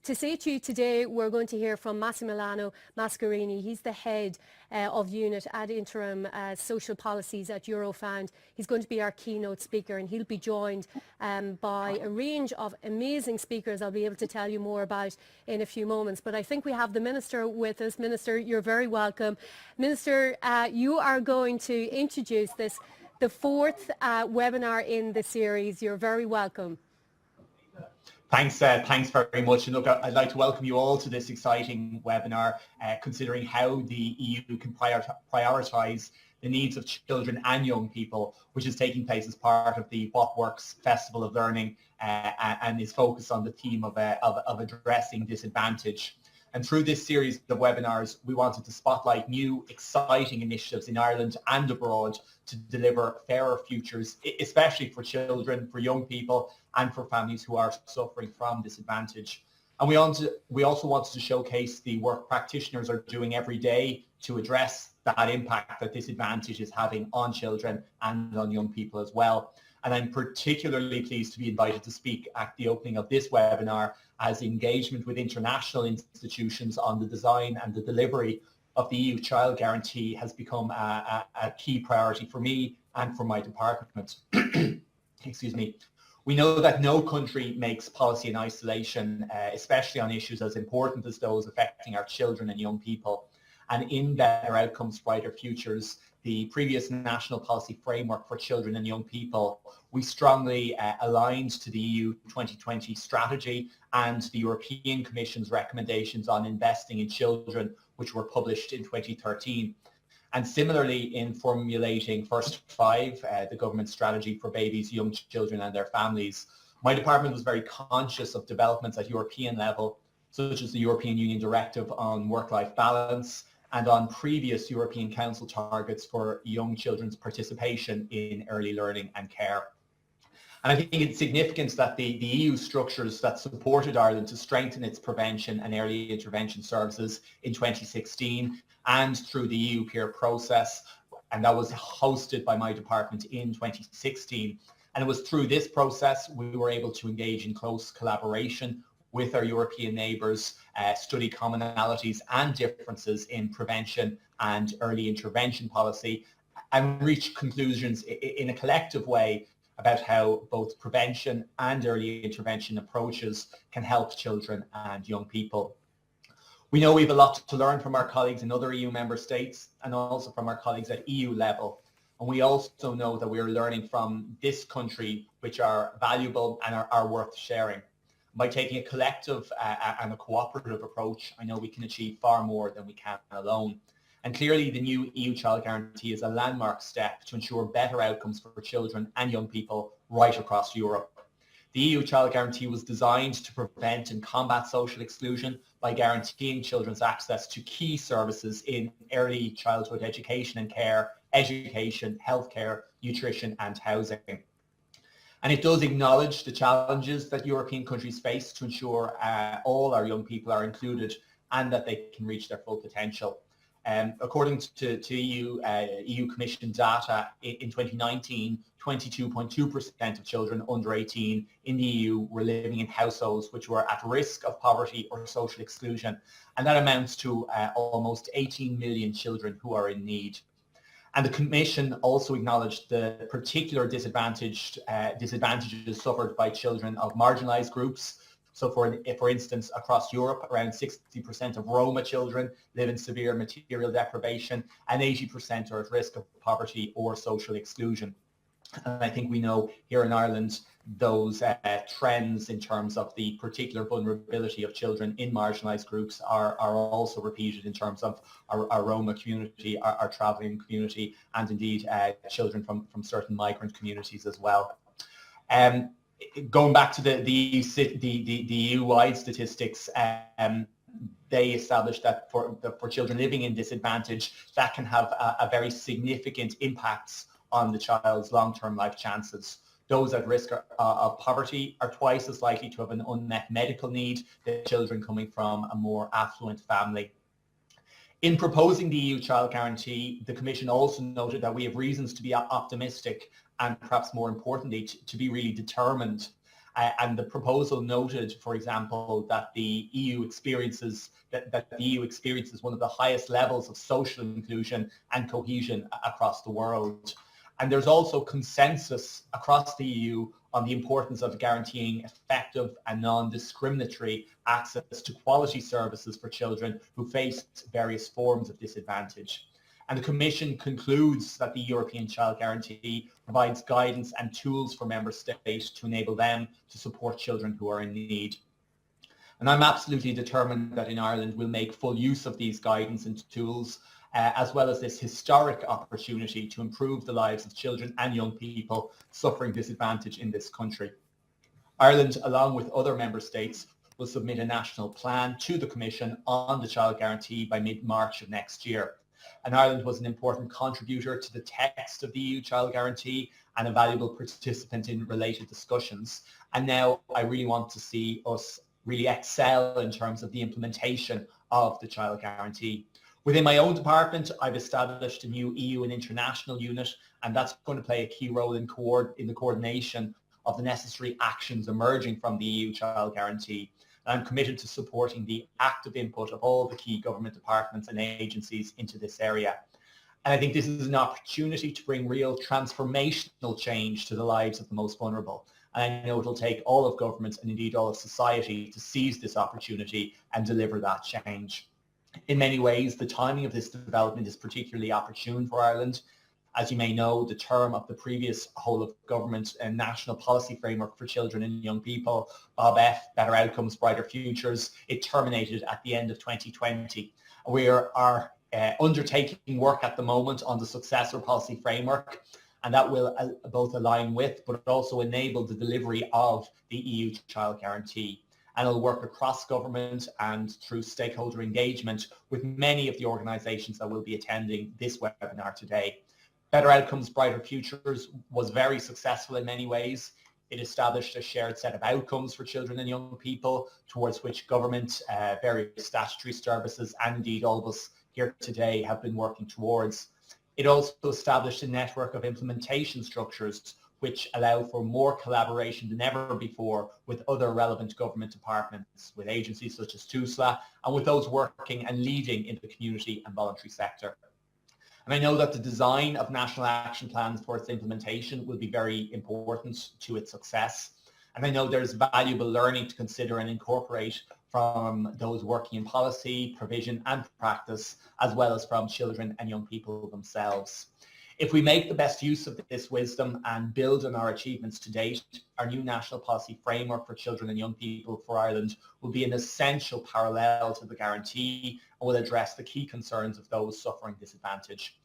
to say to you today, we're going to hear from Massimiliano Mascarini. He's the head of unit ad interim social policies at Eurofound. He's going to be our keynote speaker, and he'll be joined by a range of amazing speakers I'll be able to tell you more about in a few moments. But I think we have the Minister with us. Minister, you're very welcome. Minister, you are going to introduce the fourth webinar in the series. You're very welcome. Thanks very much. And look, I'd like to welcome you all to this exciting webinar, considering how the EU can prioritise the needs of children and young people, which is taking place as part of the What Works Festival of Learning, and is focused on the theme of addressing disadvantage. And through this series of webinars, we wanted to spotlight new, exciting initiatives in Ireland and abroad to deliver fairer futures, especially for children, for young people, and for families who are suffering from disadvantage. And we also wanted to showcase the work practitioners are doing every day to address that impact that disadvantage is having on children and on young people as well. And I'm particularly pleased to be invited to speak at the opening of this webinar, as engagement with international institutions on the design and the delivery of the EU Child Guarantee has become a key priority for me and for my department. Excuse me. We know that no country makes policy in isolation, especially on issues as important as those affecting our children and young people. And in Better Outcomes, Brighter Futures, the previous national policy framework for children and young people, we strongly aligned to the EU 2020 strategy and the European Commission's recommendations on investing in children, which were published in 2013. And similarly, in formulating First Five, the government strategy for babies, young children and their families, my department was very conscious of developments at European level, such as the European Union Directive on Work-Life Balance, and on previous European Council targets for young children's participation in early learning and care. And I think it's significant that the EU structures that supported Ireland to strengthen its prevention and early intervention services in 2016 and through the EU peer process, and that was hosted by my department in 2016. And it was through this process we were able to engage in close collaboration with our European neighbours, study commonalities and differences in prevention and early intervention policy, and reach conclusions in a collective way about how both prevention and early intervention approaches can help children and young people. We know we have a lot to learn from our colleagues in other EU member states and also from our colleagues at EU level. And we also know that we are learning from this country, which are valuable and are worth sharing. By taking a collective and a cooperative approach, I know we can achieve far more than we can alone. And clearly the new EU Child Guarantee is a landmark step to ensure better outcomes for children and young people right across Europe. The EU Child Guarantee was designed to prevent and combat social exclusion by guaranteeing children's access to key services in early childhood education and care, education, healthcare, nutrition and housing. And it does acknowledge the challenges that European countries face to ensure all our young people are included and that they can reach their full potential. According to EU Commission data, in 2019, 22.2% of children under 18 in the EU were living in households which were at risk of poverty or social exclusion. And that amounts to almost 18 million children who are in need. And the Commission also acknowledged the particular disadvantages suffered by children of marginalised groups. So for instance, across Europe, around 60% of Roma children live in severe material deprivation and 80% are at risk of poverty or social exclusion. And I think we know here in Ireland, those trends in terms of the particular vulnerability of children in marginalised groups are also repeated in terms of our Roma community, our travelling community, and indeed children from certain migrant communities as well. Going back to the EU-wide statistics, they established that for children living in disadvantage, that can have a very significant impacts on the child's long-term life chances. Those at risk of poverty are twice as likely to have an unmet medical need than children coming from a more affluent family. In proposing the EU Child Guarantee, the Commission also noted that we have reasons to be optimistic and perhaps more importantly, to be really determined. And the proposal noted, for example, that the EU experiences one of the highest levels of social inclusion and cohesion across the world. And there's also consensus across the EU on the importance of guaranteeing effective and non-discriminatory access to quality services for children who face various forms of disadvantage. And the Commission concludes that the European Child Guarantee provides guidance and tools for Member States to enable them to support children who are in need. And I'm absolutely determined that in Ireland we'll make full use of these guidance and tools, as well as this historic opportunity to improve the lives of children and young people suffering disadvantage in this country. Ireland, along with other Member States, will submit a national plan to the Commission on the Child Guarantee by mid-March of next year. And Ireland was an important contributor to the text of the EU Child Guarantee and a valuable participant in related discussions. And now I really want to see us really excel in terms of the implementation of the Child Guarantee. Within my own department, I've established a new EU and international unit, and that's going to play a key role in the coordination of the necessary actions emerging from the EU Child Guarantee. And I'm committed to supporting the active input of all the key government departments and agencies into this area. And I think this is an opportunity to bring real transformational change to the lives of the most vulnerable. And I know it will take all of government and indeed all of society to seize this opportunity and deliver that change. In many ways, the timing of this development is particularly opportune for Ireland. As you may know, the term of the previous whole of government and national policy framework for children and young people, Bob F, Better Outcomes, Brighter Futures, it terminated at the end of 2020. We are undertaking work at the moment on the successor policy framework, and that will both align with but also enable the delivery of the EU Child Guarantee. And it'll work across government and through stakeholder engagement with many of the organisations that will be attending this webinar today. Better Outcomes, Brighter Futures was very successful in many ways. It established a shared set of outcomes for children and young people towards which government, various statutory services and indeed all of us here today have been working towards. It also established a network of implementation structures which allow for more collaboration than ever before with other relevant government departments, with agencies such as TUSLA, and with those working and leading in the community and voluntary sector. And I know that the design of national action plans for its implementation will be very important to its success. And I know there's valuable learning to consider and incorporate from those working in policy, provision and practice, as well as from children and young people themselves. If we make the best use of this wisdom and build on our achievements to date, our new national policy framework for children and young people for Ireland will be an essential parallel to the guarantee and will address the key concerns of those suffering disadvantage.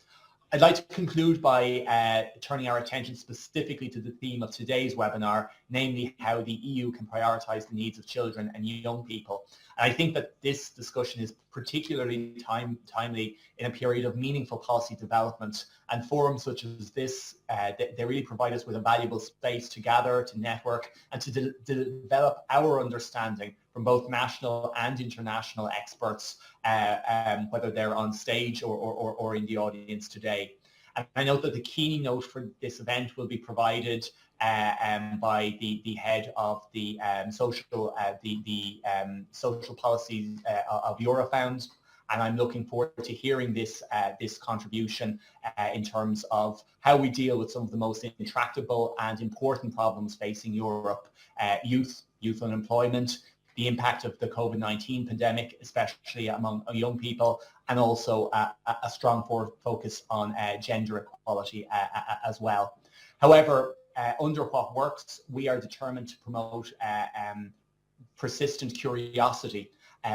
I'd like to conclude by turning our attention specifically to the theme of today's webinar, namely how the EU can prioritise the needs of children and young people. And I think that this discussion is particularly timely in a period of meaningful policy development, and forums such as this, they really provide us with a valuable space to gather, to network, and to develop our understanding from both national and international experts, whether they're on stage or in the audience today. And I note that the keynote for this event will be provided by the head of the social policies of Eurofound, and I'm looking forward to hearing this contribution in terms of how we deal with some of the most intractable and important problems facing Europe: youth unemployment, the impact of the COVID-19 pandemic, especially among young people, and also a strong focus on gender equality as well. However, under What Works, we are determined to promote persistent curiosity,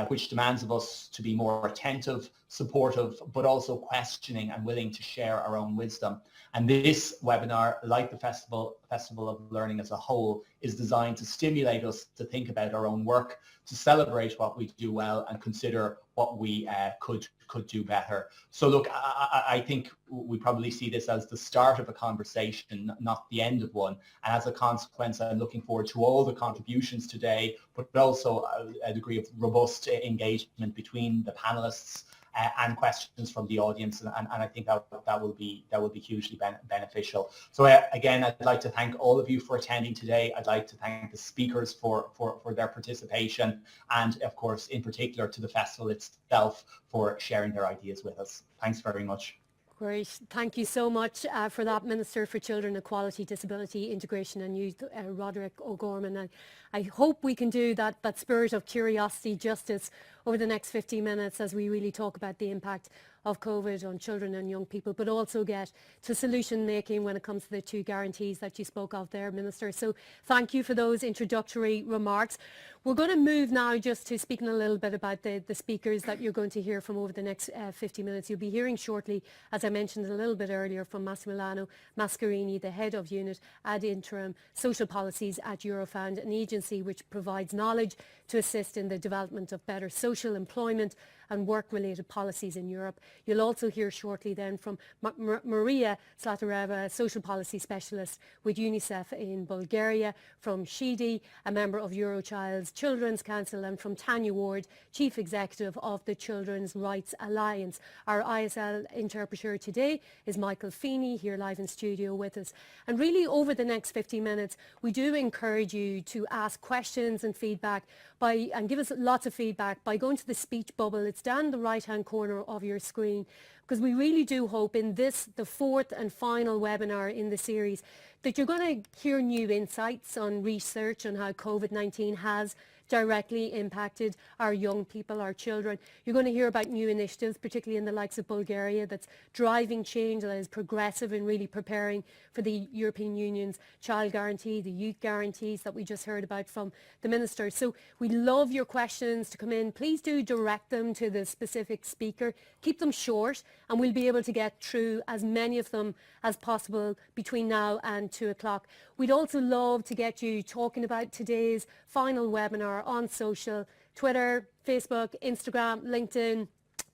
which demands of us to be more attentive, supportive, but also questioning and willing to share our own wisdom. And this webinar, like the Festival of Learning as a whole, is designed to stimulate us to think about our own work, to celebrate what we do well and consider what we could do better. So look, I think we probably see this as the start of a conversation, not the end of one. And as a consequence, I'm looking forward to all the contributions today, but also a degree of robust engagement between the panelists. and questions from the audience, and I think that will be hugely beneficial. So again, I'd like to thank all of you for attending today. I'd like to thank the speakers for their participation, and of course in particular to the festival itself for sharing their ideas with us. Thanks very much. Great. Thank you so much for that, Minister for Children, Equality, Disability, Integration and Youth, Roderic O'Gorman. And I hope we can do that spirit of curiosity justice over the next 50 minutes as we really talk about the impact of COVID on children and young people, but also get to solution making when it comes to the two guarantees that you spoke of there, Minister. So thank you for those introductory remarks. We're going to move now just to speaking a little bit about the speakers that you're going to hear from over the next 50 minutes. You'll be hearing shortly, as I mentioned a little bit earlier, from Massimiliano Mascarini, the Head of Unit ad Interim Social Policies at Eurofound, an agency which provides knowledge to assist in the development of better social employment and work-related policies in Europe. You'll also hear shortly then from Maria Slatareva, Social Policy Specialist with UNICEF in Bulgaria, from Shidi, a member of Eurochild's Children's Council, and from Tanya Ward, Chief Executive of the Children's Rights Alliance. Our ISL interpreter today is Michael Feeney, here live in studio with us. And really over the next 50 minutes, we do encourage you to ask questions and feedback and give us lots of feedback by going to the speech bubble. It's down the right-hand corner of your screen, because we really do hope in this, the fourth and final webinar in the series, that you're going to hear new insights on research on how COVID-19 has directly impacted our young people, our children. You're going to hear about new initiatives, particularly in the likes of Bulgaria, that's driving change, that is progressive and really preparing for the European Union's child guarantee, the youth guarantees that we just heard about from the Minister. So we love your questions to come in. Please do direct them to the specific speaker. Keep them short, and we'll be able to get through as many of them as possible between now and 2 o'clock. We'd also love to get you talking about today's final webinar on social, Twitter, Facebook, Instagram, LinkedIn,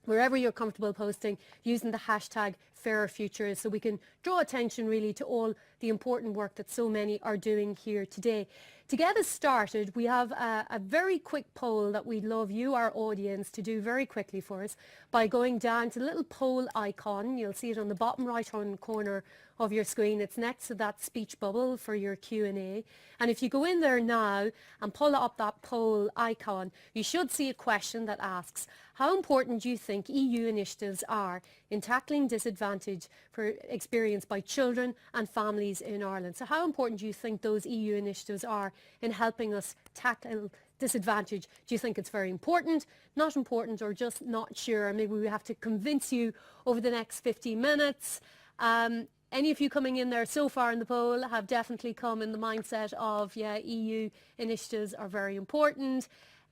wherever you're comfortable posting, using the hashtag Fairer Futures, so we can draw attention really to all the important work that so many are doing here today. To get us started, we have a very quick poll that we'd love you, our audience, to do very quickly for us by going down to the little poll icon. You'll see it on the bottom right-hand corner of your screen. It's next to that speech bubble for your Q&A. And if you go in there now and pull up that poll icon, you should see a question that asks, how important do you think EU initiatives are in tackling disadvantage experienced by children and families in Ireland? So how important do you think those EU initiatives are in helping us tackle disadvantage? Do you think it's very important, not important, or just not sure? Maybe we have to convince you over the next 50 minutes. Any of you coming in there so far in the poll have definitely come in the mindset of, yeah, EU initiatives are very important.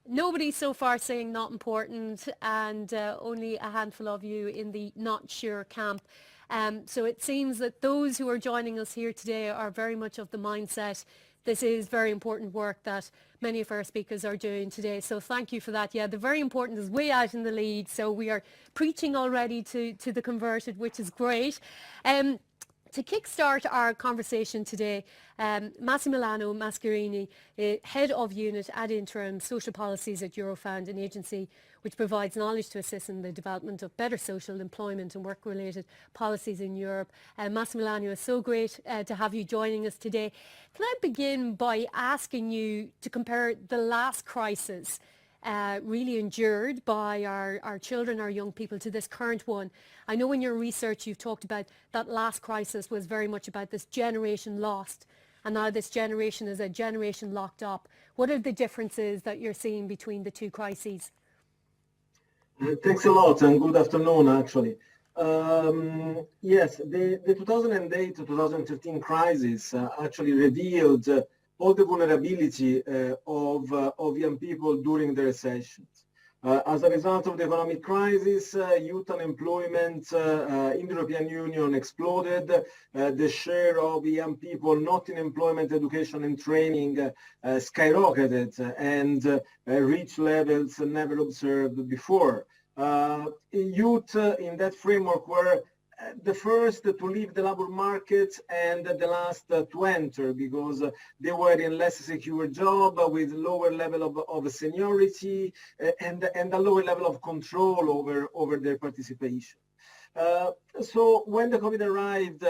Nobody so far saying not important, and only a handful of you in the not sure camp. So it seems that those who are joining us here today are very much of the mindset this is very important work that many of our speakers are doing today. So thank you for that. Yeah, the very important is way out in the lead. So we are preaching already to the converted, which is great. To kickstart our conversation today, Massimiliano Mascarini, Head of Unit ad Interim Social Policies at Eurofound, an agency which provides knowledge to assist in the development of better social employment and work-related policies in Europe. Massimiliano, it's so great to have you joining us today. Can I begin by asking you to compare the last crisis really endured by our children, our young people, to this current one? I know in your research you've talked about that last crisis was very much about this generation lost, and now this generation is a generation locked up. What are the differences that you're seeing between the two crises? Thanks a lot, and good afternoon, actually. Yes, the 2008-2013 crisis actually revealed all the vulnerability of young people during the recessions. As a result of the economic crisis, youth unemployment in the European Union exploded. The share of young people not in employment, education and training skyrocketed and reached levels never observed before. Youth in that framework were the first to leave the labor market and the last to enter, because they were in less secure job with lower level of seniority and a lower level of control over their participation. So when the COVID arrived,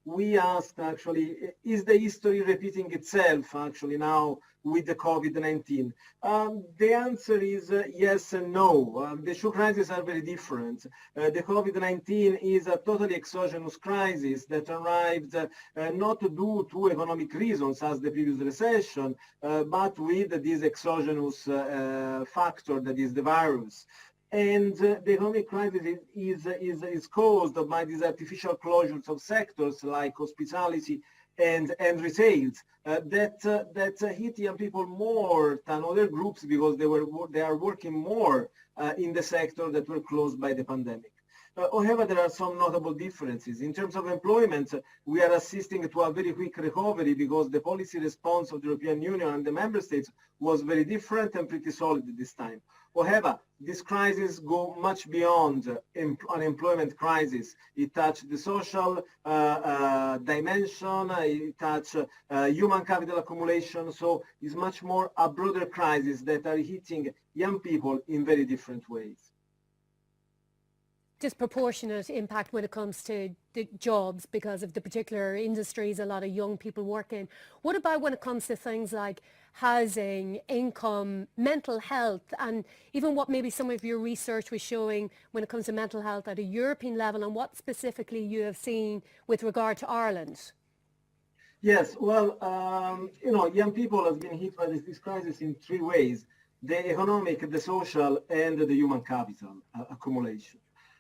we asked actually, is the history repeating itself actually now with the COVID-19? The answer is yes and no. The two crises are very different. The COVID-19 is a totally exogenous crisis that arrived not due to economic reasons as the previous recession, but with this exogenous factor that is the virus. And the economic crisis is caused by these artificial closures of sectors like hospitality and retail that hit young people more than other groups because they are working more in the sector that were closed by the pandemic. However, there are some notable differences. In terms of employment, we are assisting to a very quick recovery because the policy response of the European Union and the member states was very different and pretty solid this time. However, this crisis goes much beyond unemployment crisis. It touched the social dimension, it touched human capital accumulation, so it's much more a broader crisis that are hitting young people in very different ways. Disproportionate impact when it comes to the jobs because of the particular industries a lot of young people work in. What about when it comes to things like housing, income, mental health, and even what maybe some of your research was showing when it comes to mental health at a European level, and what specifically you have seen with regard to Ireland? Yes, well, young people have been hit by this crisis in three ways: the economic, the social, and the human capital accumulation.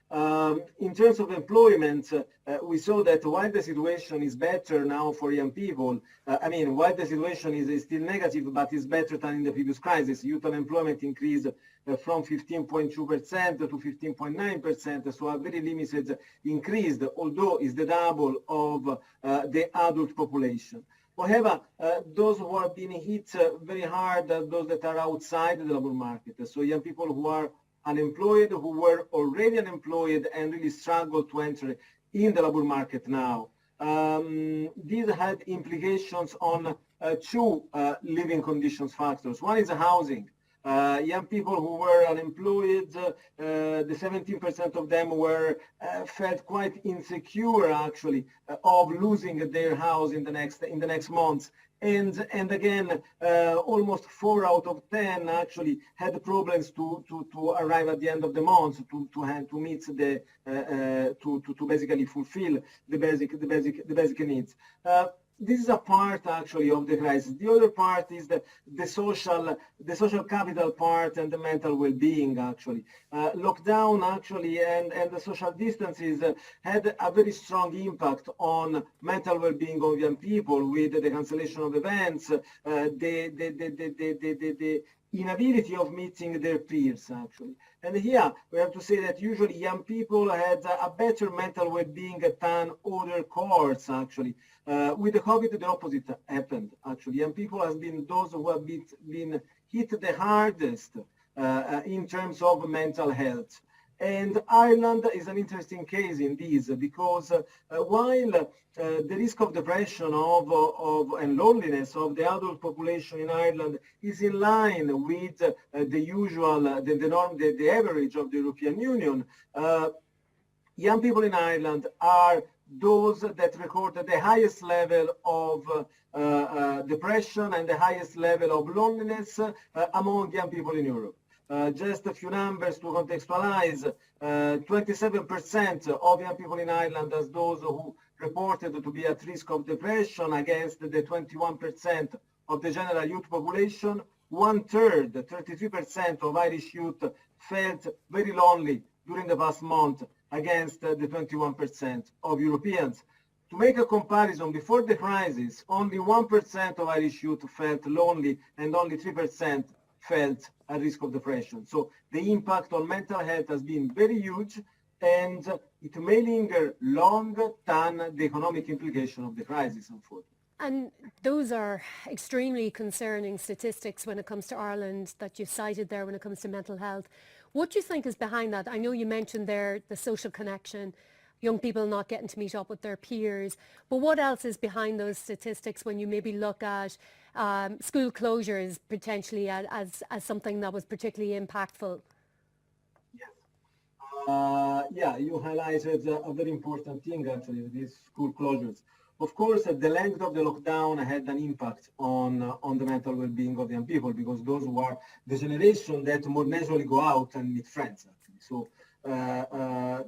In terms of employment, we saw that while the situation is better now for young people, while the situation is still negative, but is better than in the previous crisis. Youth unemployment increased from 15.2% to 15.9%, so a very limited increase, although it's the double of the adult population. However, those who are being hit very hard are those that are outside the labor market, so young people who are unemployed, who were already unemployed and really struggled to enter in the labor market now. These had implications on two living conditions factors. One is housing. Young people who were unemployed, the 17% of them felt quite insecure actually of losing their house in the next months. And again, almost 4 out of 10 actually had problems to arrive at the end of the month to meet to basically fulfill the basic needs. This is a part actually of the crisis. The other part is the social capital part and the mental well-being actually. Lockdown actually and the social distances had a very strong impact on mental well-being of young people with the cancellation of events, the inability of meeting their peers actually. And here we have to say that usually young people had a better mental well-being than other cohorts actually. With the COVID, the opposite happened actually. Young people have been those who have been hit the hardest in terms of mental health. And Ireland is an interesting case in this because while the risk of depression and loneliness of the adult population in Ireland is in line with the usual, the norm, the average of the European Union, young people in Ireland are those that recorded the highest level of depression and the highest level of loneliness among young people in Europe. Just a few numbers to contextualize, 27% of young people in Ireland as those who reported to be at risk of depression against the 21% of the general youth population. 1/3, 33% of Irish youth felt very lonely during the past month against the 21% of Europeans. To make a comparison, before the crisis, only 1% of Irish youth felt lonely and only 3% felt a risk of depression. So the impact on mental health has been very huge, and it may linger longer than the economic implication of the crisis, unfortunately. And those are extremely concerning statistics when it comes to Ireland that you've cited there when it comes to mental health. What do you think is behind that? I know you mentioned there the social connection young people not getting to meet up with their peers. But what else is behind those statistics when you maybe look at school closures potentially as something that was particularly impactful? Yeah, you highlighted a very important thing actually, these school closures. Of course, the length of the lockdown had an impact on the mental well-being of young people, because those were the generation that more naturally go out and meet friends actually. So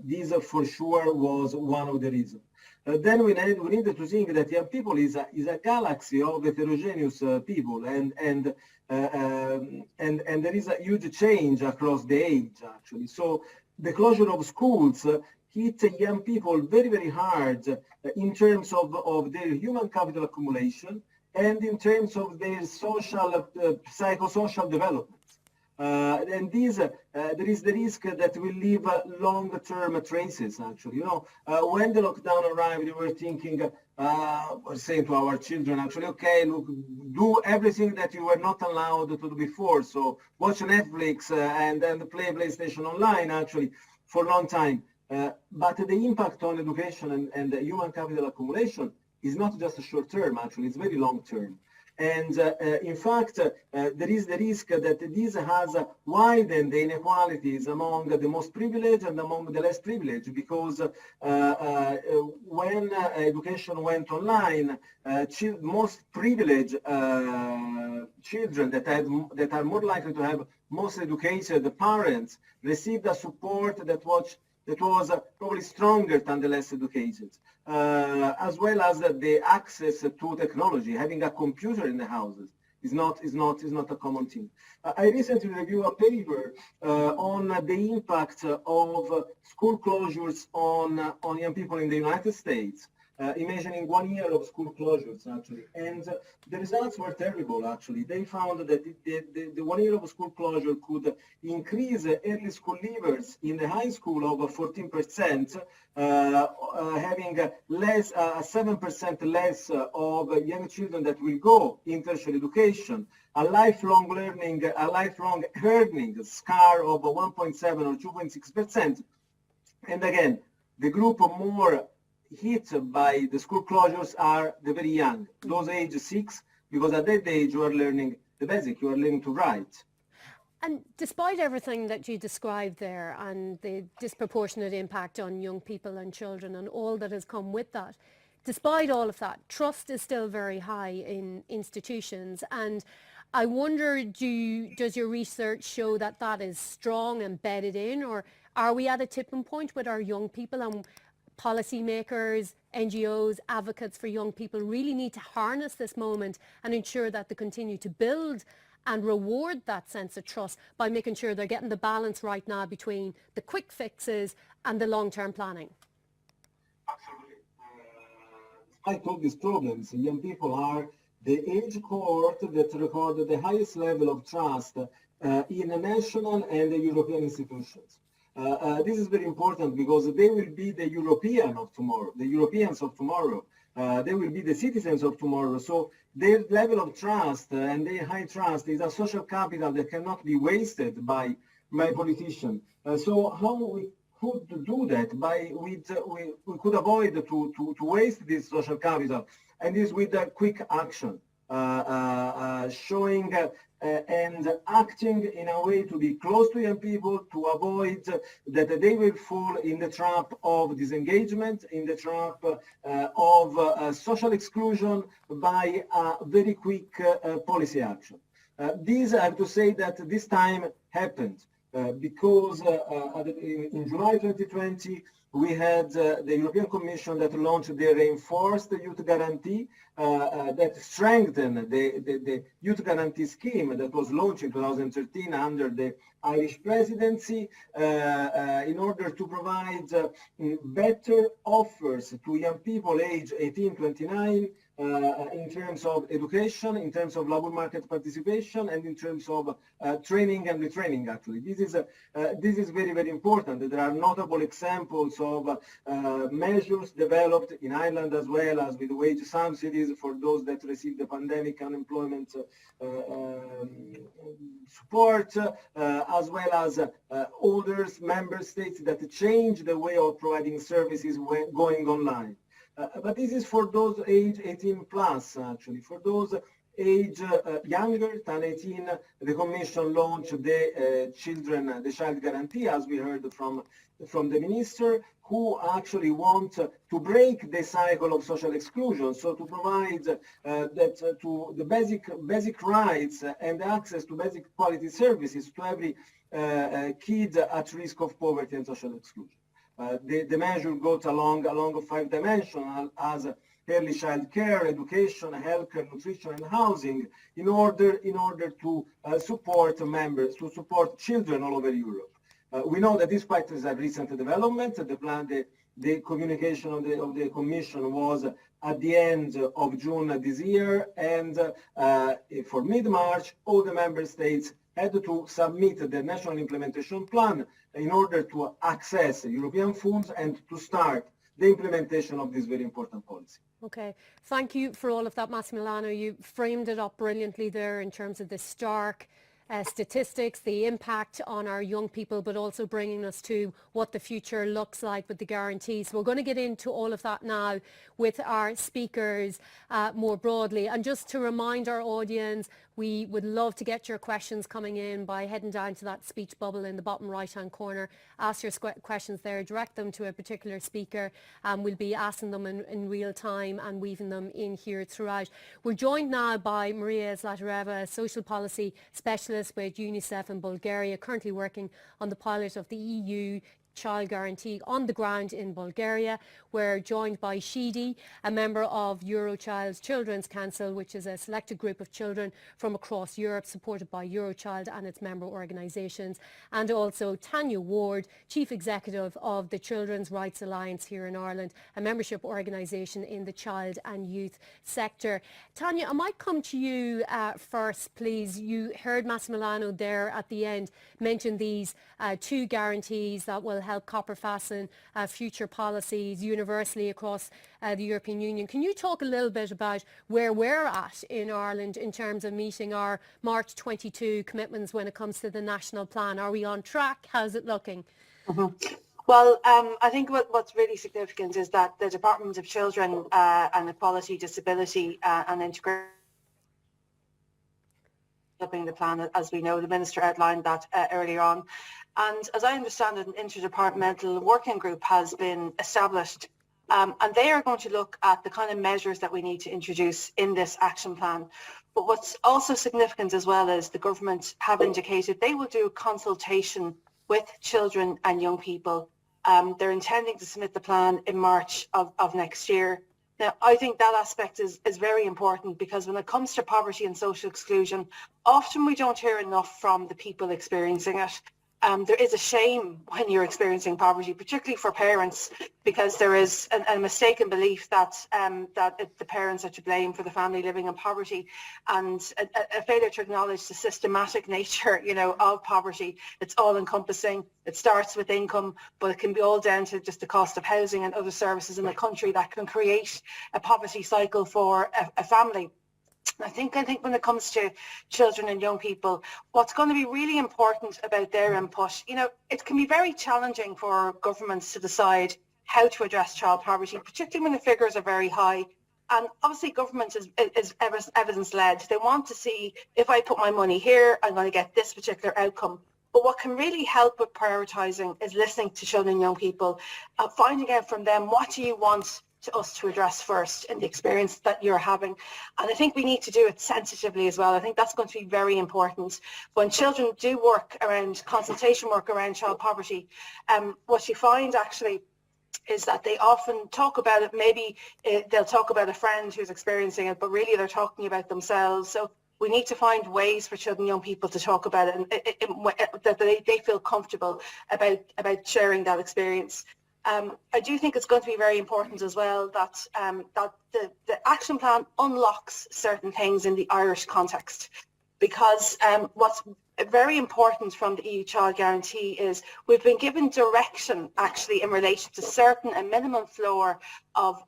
this for sure was one of the reasons. Then we need to think that young people is a galaxy of heterogeneous people, and there is a huge change across the age actually. So the closure of schools hit young people very, very hard in terms of their human capital accumulation and in terms of their social, psychosocial development. And there is the risk that we leave long-term traces, actually. You know, when the lockdown arrived, we were thinking, or saying to our children, actually, okay, look, do everything that you were not allowed to do before. So watch Netflix and then play PlayStation online, actually, for a long time. But the impact on education and the human capital accumulation is not just a short term, actually, it's very long term. And in fact, there is the risk that this has widened the inequalities among the most privileged and among the less privileged, because when education went online, most privileged children that are more likely to have most educated parents received a support that was probably stronger than the less educated, as well as the access to technology. Having a computer in the houses is not a common thing. I recently reviewed a paper on the impact of school closures on young people in the United States. Imagining 1 year of school closures, actually. And the results were terrible, actually. They found that the 1 year of school closure could increase early school leavers in the high school of 14%, having 7% less of young children that will go in tertiary education, a lifelong earning scar of 1.7 or 2.6%. And again, the group more hit by the school closures are the very young, those age 6, because at that age you are learning the basic, you are learning to write. And despite everything that you described there and the disproportionate impact on young people and children and all that has come with that, despite all of that, trust is still very high in institutions. And I wonder, does your research show that that is strong, embedded in, or are we at a tipping point with our young people, and policymakers, NGOs, advocates for young people really need to harness this moment and ensure that they continue to build and reward that sense of trust by making sure they're getting the balance right now between the quick fixes and the long-term planning? Absolutely. Despite all these problems, young people are the age cohort that recorded the highest level of trust in the national and the European institutions. This is very important because they will be the European of tomorrow, the Europeans of tomorrow. They will be the citizens of tomorrow. So their level of trust and their high trust is a social capital that cannot be wasted by politicians. So how we could do that? We could avoid to waste this social capital, and this with quick action, showing and acting in a way to be close to young people, to avoid that they will fall in the trap of disengagement, in the trap of social exclusion by very quick policy action. This, I have to say that this time happened because in July 2020, we had the European Commission that launched the reinforced youth guarantee that strengthened the youth guarantee scheme that was launched in 2013 under the Irish presidency in order to provide better offers to young people aged 18-29 in terms of education, in terms of labor market participation, and in terms of training and retraining. Actually, this is very, very important. There are notable examples of measures developed in Ireland, as well as with wage subsidies for those that receive the pandemic unemployment support, as well as other member states that change the way of providing services when going online. But this is for those age 18 plus, actually. For those age younger than 18, the Commission launched the Child Guarantee, as we heard from the Minister, who actually want to break the cycle of social exclusion, so to provide to the basic rights and access to basic quality services to every kid at risk of poverty and social exclusion. The measure goes along 5 dimensions as early child care, education, healthcare, nutrition, and housing, in order to support members, to support children all over Europe. We know that despite a recent development, the communication of the Commission was at the end of June this year, and for mid-March, all the member states had to submit the national implementation plan in order to access European funds and to start the implementation of this very important policy. Okay, thank you for all of that, Massimiliano. You framed it up brilliantly there in terms of the stark statistics, the impact on our young people, but also bringing us to what the future looks like with the guarantees. We're going to get into all of that now with our speakers more broadly. And just to remind our audience, we would love to get your questions coming in by heading down to that speech bubble in the bottom right-hand corner. Ask your questions there, direct them to a particular speaker, and we'll be asking them in real time and weaving them in here throughout. We're joined now by Maria Zlatareva, a social policy specialist with UNICEF in Bulgaria, currently working on the pilot of the EU Child Guarantee on the ground in Bulgaria. We're joined by Shidi, a member of Eurochild's Children's Council, which is a selected group of children from across Europe supported by Eurochild and its member organisations, and also Tanya Ward, Chief Executive of the Children's Rights Alliance here in Ireland, a membership organisation in the child and youth sector. Tanya, I might come to you first, please. You heard Massimiliano there at the end mention these 2 guarantees that will help copper fasten future policies universally across the European Union. Can you talk a little bit about where we're at in Ireland in terms of meeting our March 22 commitments when it comes to the national plan? Are we on track? How's it looking? Mm-hmm. Well, I think what's really significant is that the Department of Children and Equality, Disability and Integration the plan, as we know, the Minister outlined that earlier on. And as I understand it, an interdepartmental working group has been established, and they are going to look at the kind of measures that we need to introduce in this action plan. But what's also significant as well is the government have indicated they will do a consultation with children and young people. They're intending to submit the plan in March of next year. Now, I think that aspect is very important, because when it comes to poverty and social exclusion, often we don't hear enough from the people experiencing it. There is a shame when you're experiencing poverty, particularly for parents, because there is a mistaken belief that the parents are to blame for the family living in poverty, and a failure to acknowledge the systematic nature, of poverty. It's all encompassing. It starts with income, but it can be all down to just the cost of housing and other services in the country that can create a poverty cycle for a family. I think when it comes to children and young people, what's going to be really important about their input, it can be very challenging for governments to decide how to address child poverty, particularly when the figures are very high. And obviously government is evidence-led. They want to see, if I put my money here, I'm going to get this particular outcome. But what can really help with prioritising is listening to children and young people, finding out from them, what do you want to us to address first in the experience that you're having. And I think we need to do it sensitively as well. I think that's going to be very important. When children do work around, consultation work around child poverty, what you find actually is that they often talk about it. Maybe they'll talk about a friend who's experiencing it, but really they're talking about themselves. So we need to find ways for children and young people to talk about it, and that they feel comfortable about sharing that experience. I do think it's going to be very important as well that that the action plan unlocks certain things in the Irish context, because what's very important from the EU Child Guarantee is we've been given direction actually in relation to a minimum floor of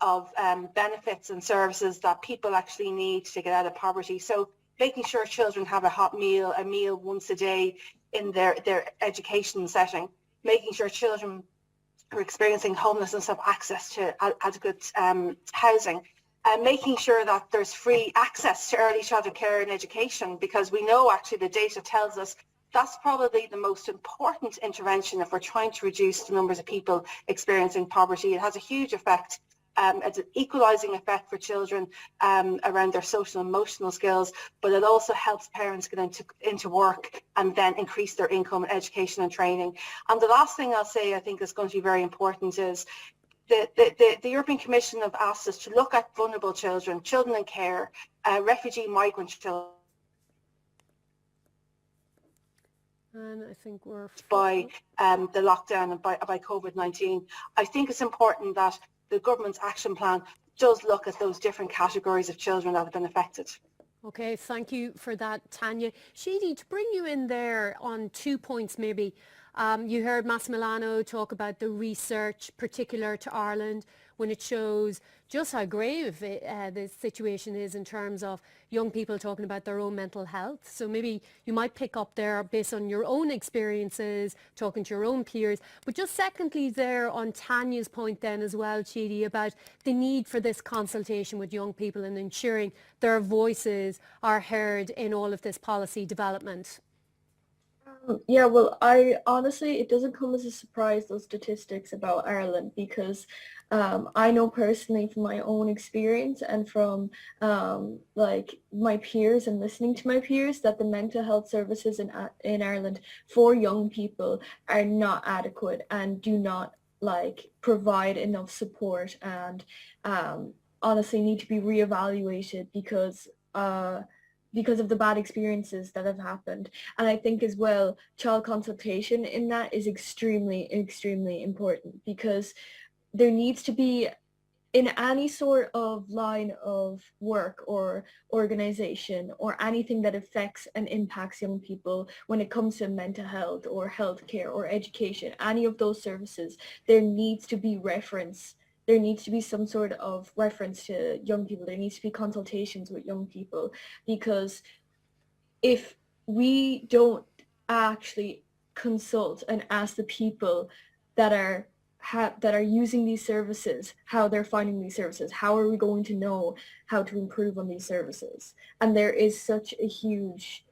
benefits and services that people actually need to get out of poverty. So making sure children have a meal once a day in their education setting, making sure children who are experiencing homelessness have access to adequate housing, and making sure that there's free access to early childhood care and education, because we know actually the data tells us that's probably the most important intervention if we're trying to reduce the numbers of people experiencing poverty. It has a huge effect. It's an equalising effect for children around their social and emotional skills, but it also helps parents get into work and then increase their income, education and training. And the last thing I'll say I think is going to be very important is the European Commission have asked us to look at vulnerable children, children in care, refugee migrant children. And I think we're by the lockdown and by COVID-19. I think it's important that the government's action plan does look at those different categories of children that have been affected. Okay, thank you for that, Tanya. Sheedy, to bring you in there on 2 points maybe. You heard Massimiliano talk about the research particular to Ireland when it shows just how grave the situation is in terms of young people talking about their own mental health. So maybe you might pick up there based on your own experiences, talking to your own peers. But just secondly there on Tanya's point then as well, Chidi, about the need for this consultation with young people and ensuring their voices are heard in all of this policy development. Yeah, well, it doesn't come as a surprise, those statistics about Ireland, because I know personally from my own experience and from like my peers and listening to my peers that the mental health services in Ireland for young people are not adequate and do not like provide enough support, and honestly need to be reevaluated because of the bad experiences that have happened. And I think as well, child consultation in that is extremely, extremely important, because there needs to be, in any sort of line of work or organization or anything that affects and impacts young people when it comes to mental health or healthcare or education, any of those services, there needs to be reference. There needs to be some sort of reference to young people. There needs to be consultations with young people, because if we don't actually consult and ask the people that are using these services how they're finding these services, how are we going to know how to improve on these services? And there is such a huge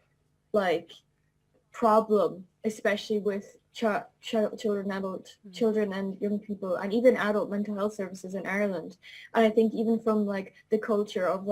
problem, especially with children and young people, and even adult mental health services in Ireland. And I think even from the culture of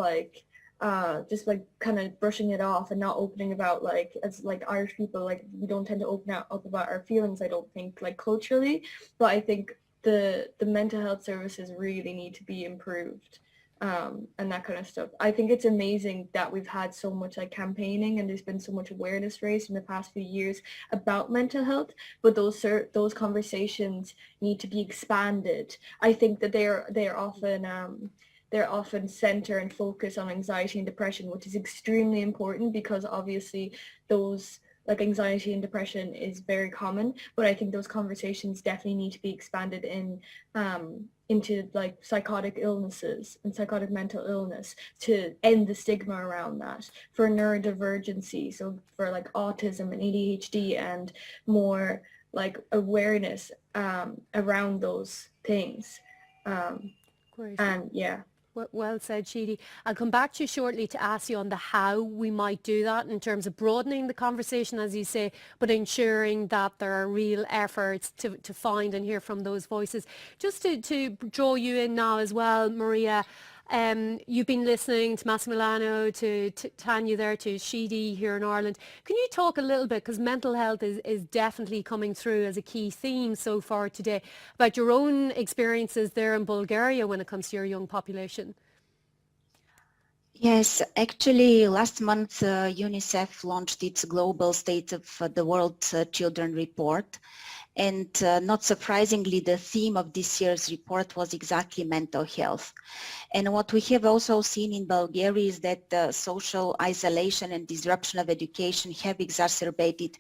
just kind of brushing it off and not opening about as Irish people, we don't tend to open up about our feelings, I don't think, culturally. But I think the mental health services really need to be improved. And that kind of stuff. I think it's amazing that we've had so much campaigning, and there's been so much awareness raised in the past few years about mental health, but those conversations need to be expanded. I think that they're often center and focus on anxiety and depression, which is extremely important, because obviously those anxiety and depression is very common, but I think those conversations definitely need to be expanded into psychotic illnesses and psychotic mental illness to end the stigma around that, for neurodivergency, so for autism and ADHD, and more awareness around those things. Great. And yeah. Well said, Sheedy. I'll come back to you shortly to ask you on the how we might do that in terms of broadening the conversation, as you say, but ensuring that there are real efforts to find and hear from those voices. Just to draw you in now as well, Maria, you've been listening to Massimiliano, to Tanya there, to Sheedy here in Ireland. Can you talk a little bit, because mental health is definitely coming through as a key theme so far today, about your own experiences there in Bulgaria when it comes to your young population? Yes, actually, last month UNICEF launched its Global State of the World Children report. And not surprisingly, the theme of this year's report was exactly mental health. And what we have also seen in Bulgaria is that social isolation and disruption of education have exacerbated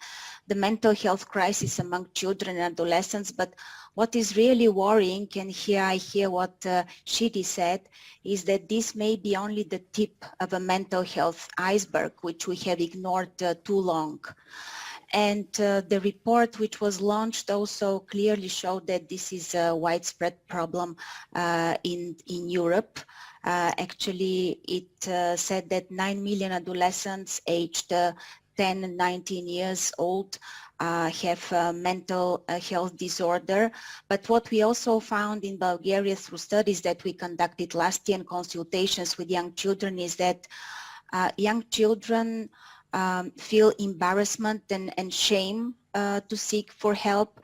the mental health crisis among children and adolescents. But what is really worrying, and here I hear what Shidi said, is that this may be only the tip of a mental health iceberg, which we have ignored too long. And the report which was launched also clearly showed that this is a widespread problem in Europe. Actually, it said that 9 million adolescents aged 10 and 19 years old have a mental health disorder. But what we also found in Bulgaria through studies that we conducted last year in consultations with young children is that young children feel embarrassment and shame to seek for help.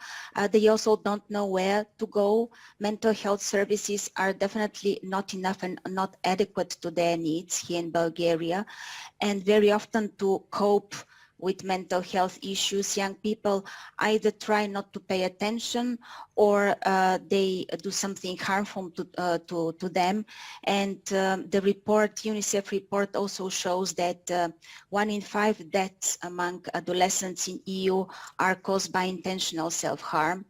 They also don't know where to go. Mental health services are definitely not enough and not adequate to their needs here in Bulgaria. And very often to cope with mental health issues, young people either try not to pay attention or they do something harmful to them. And the report, UNICEF report, also shows that 1 in 5 deaths among adolescents in EU are caused by intentional self-harm.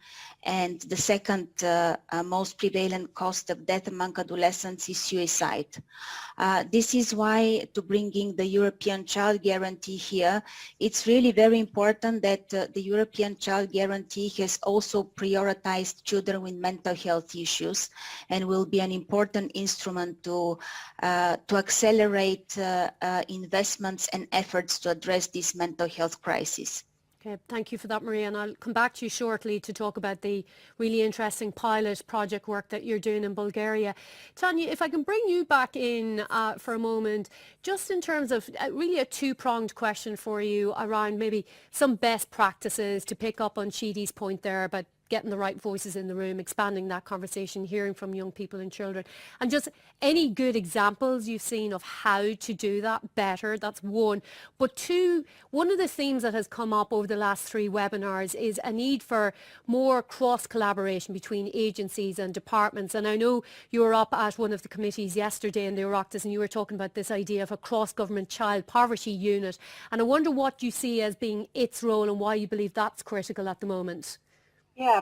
And the second most prevalent cause of death among adolescents is suicide. This is why, to bringing the European Child Guarantee here, it's really very important that the European Child Guarantee has also prioritized children with mental health issues and will be an important instrument to accelerate investments and efforts to address this mental health crisis. Okay, thank you for that, Maria, and I'll come back to you shortly to talk about the really interesting pilot project work that you're doing in Bulgaria. Tanya, if I can bring you back in for a moment, just in terms of really a two-pronged question for you around maybe some best practices, to pick up on Shidi's point there about getting the right voices in the room, expanding that conversation, hearing from young people and children, and just any good examples you've seen of how to do that better. That's one. But two, one of the themes that has come up over the last 3 webinars is a need for more cross collaboration between agencies and departments. And I know you were up at one of the committees yesterday in the Oireachtas and you were talking about this idea of a cross-government child poverty unit. And I wonder what you see as being its role and why you believe that's critical at the moment. Yeah,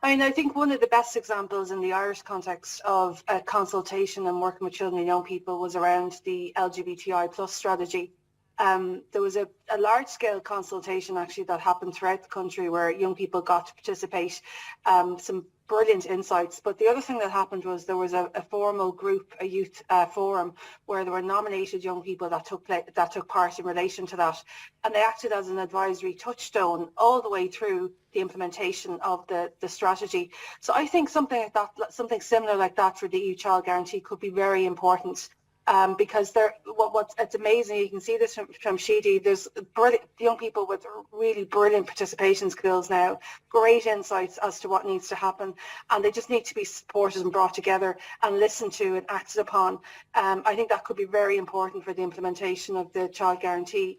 I mean, I think one of the best examples in the Irish context of a consultation and working with children and young people was around the LGBTI plus strategy. There was a large-scale consultation actually that happened throughout the country where young people got to participate, some brilliant insights. But the other thing that happened was there was a formal group, a youth forum, where there were nominated young people that took part in relation to that. And they acted as an advisory touchstone all the way through the implementation of the strategy. So I think something like that, something similar like that for the EU Child Guarantee could be very important. Because it's amazing, you can see this from Shidi, there's brilliant young people with really brilliant participation skills now, great insights as to what needs to happen, and they just need to be supported and brought together and listened to and acted upon. I think that could be very important for the implementation of the Child Guarantee.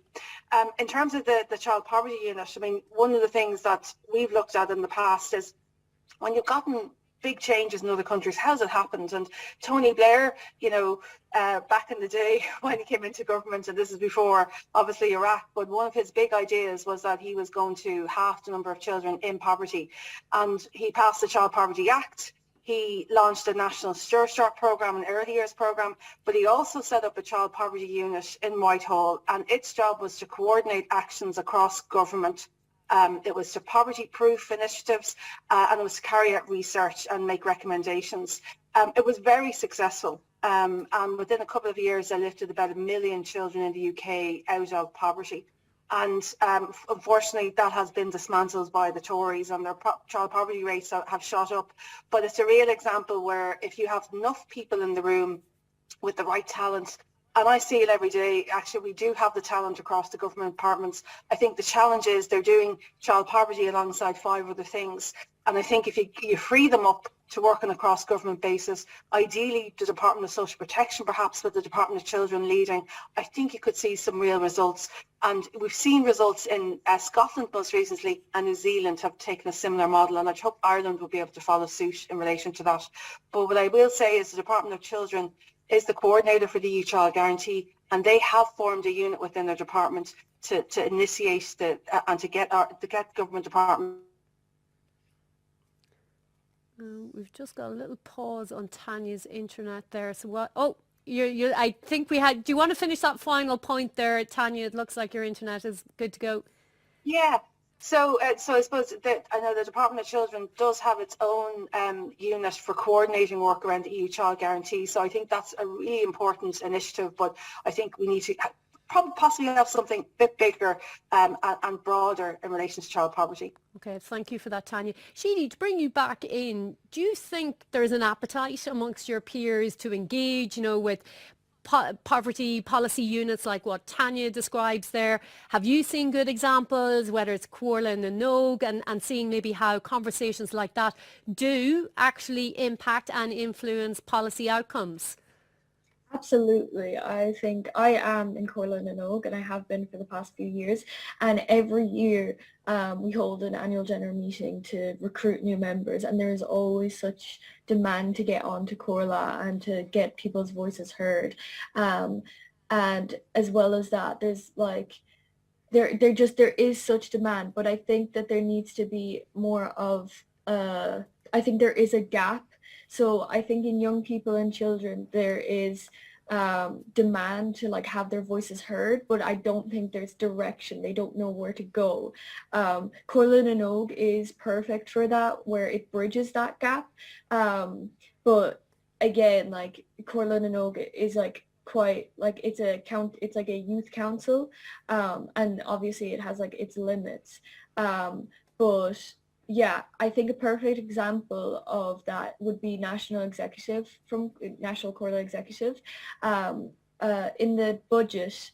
In terms of the Child Poverty Unit, I mean, one of the things that we've looked at in the past is when you've gotten big changes in other countries, how's it happened? And Tony Blair, you know, back in the day when he came into government, and this is before obviously Iraq, but one of his big ideas was that he was going to halve the number of children in poverty, and he passed the Child Poverty Act. He launched a national Stir Start programme, an early years programme, but he also set up a child poverty unit in Whitehall, and its job was to coordinate actions across government. It was to poverty-proof initiatives, and it was to carry out research and make recommendations. It was very successful, and within a couple of years, they lifted about 1 million children in the UK out of poverty. And unfortunately, that has been dismantled by the Tories, and their child poverty rates have shot up. But it's a real example where if you have enough people in the room with the right talent, and I see it every day, actually, we do have the talent across the government departments. I think the challenge is they're doing child poverty alongside 5 other things. And I think if you free them up to work on a cross-government basis. Ideally, the Department of Social Protection, perhaps with the Department of Children leading, I think you could see some real results. And we've seen results in Scotland most recently, and New Zealand have taken a similar model, and I hope Ireland will be able to follow suit in relation to that. But what I will say is the Department of Children is the coordinator for the EU Child Guarantee, and they have formed a unit within their department to initiate and to get government department. We've just got a little pause on Tanya's internet there. So what? Oh, I think we had. Do you want to finish that final point there, Tanya? It looks like your internet is good to go. Yeah. So I suppose that I know the Department of Children does have its own unit for coordinating work around the EU Child Guarantee. So I think that's a really important initiative. But I think we need to probably possibly have something a bit bigger and broader in relation to child poverty. Okay, thank you for that, Tanya. Sheedy, to bring you back in, do you think there's an appetite amongst your peers to engage, with poverty policy units like what Tanya describes there? Have you seen good examples, whether it's Cuorla and Nogue, and seeing maybe how conversations like that do actually impact and influence policy outcomes? Absolutely. I think I am in Cuorla and Nogue, and I have been for the past few years. And every year we hold an annual general meeting to recruit new members, and there is always such demand to get on to Cuorla and to get people's voices heard. And as well as that, there's there is such demand, but I think that there needs to be more of I think there is a gap. So I think in young people and children, there is demand to have their voices heard, but I don't think there's direction. They don't know where to go. Cuorla and Nogue is perfect for that, where it bridges that gap. But again, Cuorla and Nogue is quite it's a youth council, and obviously it has its limits. But yeah, I think a perfect example of that would be National Cuorla Executive. In the budget,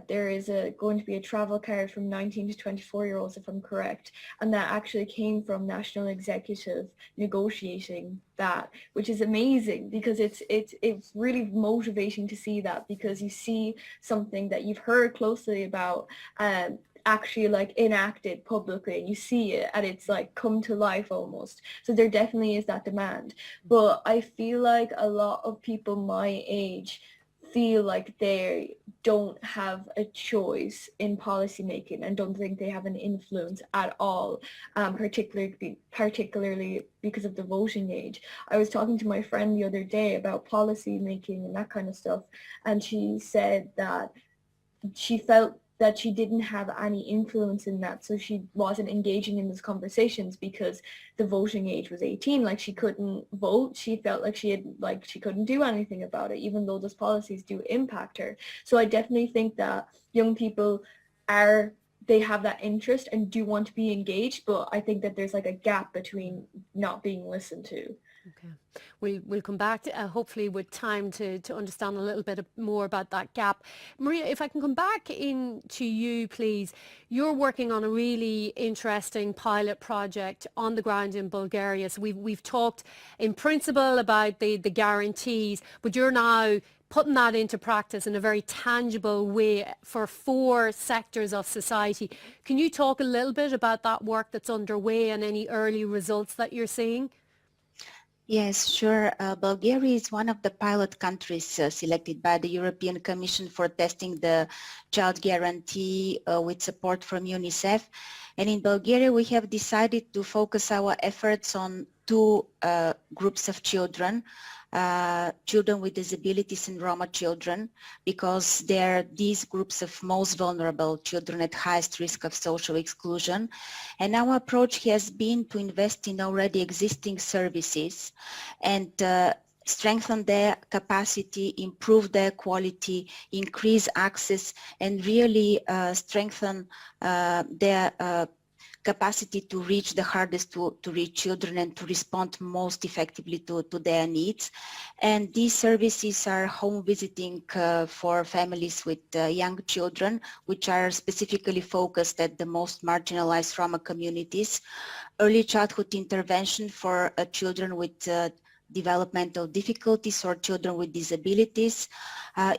there is going to be a travel card from 19 to 24-year-olds, if I'm correct, and that actually came from National Executive negotiating that, which is amazing because it's really motivating to see that, because you see something that you've heard closely about actually enacted publicly, and you see it and it's come to life almost. So there definitely is that demand, but I feel like a lot of people my age feel like they don't have a choice in policy making and don't think they have an influence at all, particularly because of the voting age. I was talking to my friend the other day about policy making and that kind of stuff, and she said that she felt that she didn't have any influence in that, so she wasn't engaging in those conversations because the voting age was 18. She couldn't vote. She felt like she couldn't do anything about it, even though those policies do impact her. So I definitely think that young people they have that interest and do want to be engaged, but I think that there's a gap between not being listened to. Okay, we'll come back to, hopefully with time to understand a little bit more about that gap. Maria, if I can come back in to you, please. You're working on a really interesting pilot project on the ground in Bulgaria. So we've talked in principle about the guarantees, but you're now putting that into practice in a very tangible way for 4 sectors of society. Can you talk a little bit about that work that's underway and any early results that you're seeing? Yes, sure. Bulgaria is one of the pilot countries selected by the European Commission for testing the child guarantee with support from UNICEF. And in Bulgaria, we have decided to focus our efforts on 2 groups of children. Children with disabilities and Roma children, because they're these groups of most vulnerable children at highest risk of social exclusion. And our approach has been to invest in already existing services and strengthen their capacity, improve their quality, increase access, and really strengthen their capacity to reach the hardest to reach children and to respond most effectively to their needs. And these services are home visiting for families with young children, which are specifically focused at the most marginalized Roma communities, early childhood intervention for children with developmental difficulties or children with disabilities,